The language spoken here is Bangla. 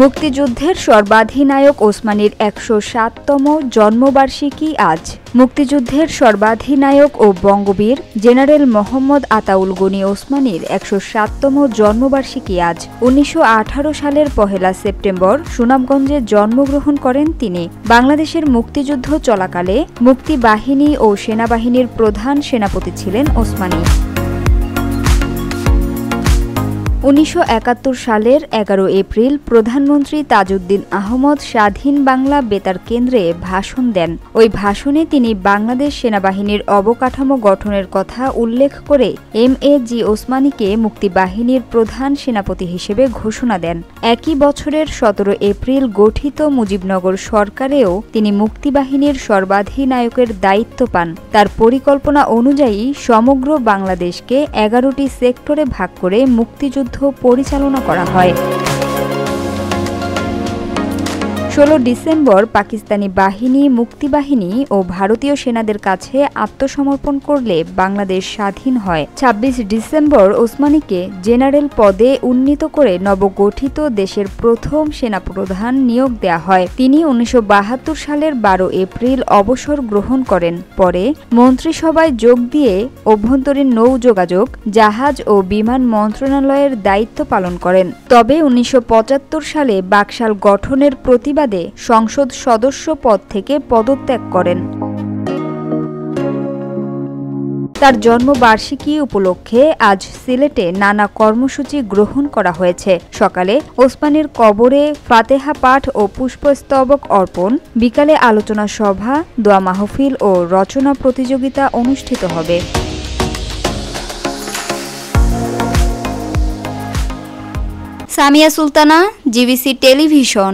মুক্তিযুদ্ধের সর্বাধিনায়ক ওসমানীর ১০৭তম জন্মবার্ষিকী আজ। মুক্তিযুদ্ধের সর্বাধিনায়ক ও বঙ্গবীর জেনারেল মোহাম্মদ আতাউল গনি ওসমানীর ১০৭তম জন্মবার্ষিকী আজ। ১৯১৮ সালের ১ সেপ্টেম্বর সুনামগঞ্জে জন্মগ্রহণ করেন তিনি। বাংলাদেশের মুক্তিযুদ্ধ চলাকালে মুক্তিবাহিনী ও সেনাবাহিনীর প্রধান সেনাপতি ছিলেন ওসমানী। ১৯৭১ সালের ১১ এপ্রিল প্রধানমন্ত্রী তাজউদ্দিন আহমদ স্বাধীন বাংলা বেতার কেন্দ্রে ভাষণ দেন। ওই ভাষণে তিনি বাংলাদেশ সেনাবাহিনীর অবকাঠামো গঠনের কথা উল্লেখ করে এম.এ.জি. ওসমানীকে মুক্তিবাহিনীর প্রধান সেনাপতি হিসেবে ঘোষণা দেন। একই বছরের ১৭ এপ্রিল গঠিত মুজিবনগর সরকারেও তিনি মুক্তিবাহিনীর সর্বাধিনায়কের দায়িত্ব পান। তার পরিকল্পনা অনুযায়ী সমগ্র বাংলাদেশকে ১১টি সেক্টরে ভাগ করে মুক্তিযুদ্ধ পরিচালনা করা হয়। ১৬ ডিসেম্বর পাকিস্তানি বাহিনী মুক্তিবাহিনী ও ভারতীয় সেনাদের কাছে আত্মসমর্পণ করলে বাংলাদেশ স্বাধীন হয়। ২৬ ডিসেম্বর ওসমানীকে জেনারেল পদে উন্নীত করে নবগঠিত দেশের প্রথম সেনাপ্রধান নিয়োগ দেয়া হয়। তিনি ১৯৭২ সালের ১২ এপ্রিল অবসর গ্রহণ করেন। পরে মন্ত্রিসভায় যোগ দিয়ে অভ্যন্তরীণ নৌ যোগাযোগ, জাহাজ ও বিমান মন্ত্রণালয়ের দায়িত্ব পালন করেন। তবে ১৯৭৫ সালে বাকশাল গঠনের প্রতিবাদে সংসদ সদস্য পদ থেকে পদত্যাগ করেন। তার জন্মবার্ষিকী উপলক্ষে আজ সিলেটে নানা কর্মসূচি গ্রহণ করা হয়েছে। সকালে ওসমানীর কবরে ফাতেহা পাঠ ও পুষ্পস্তবক অর্পণ, বিকালে আলোচনা সভা, দোয়া মাহফিল ও রচনা প্রতিযোগিতা অনুষ্ঠিত হবে। Samia Sultana, GBC television.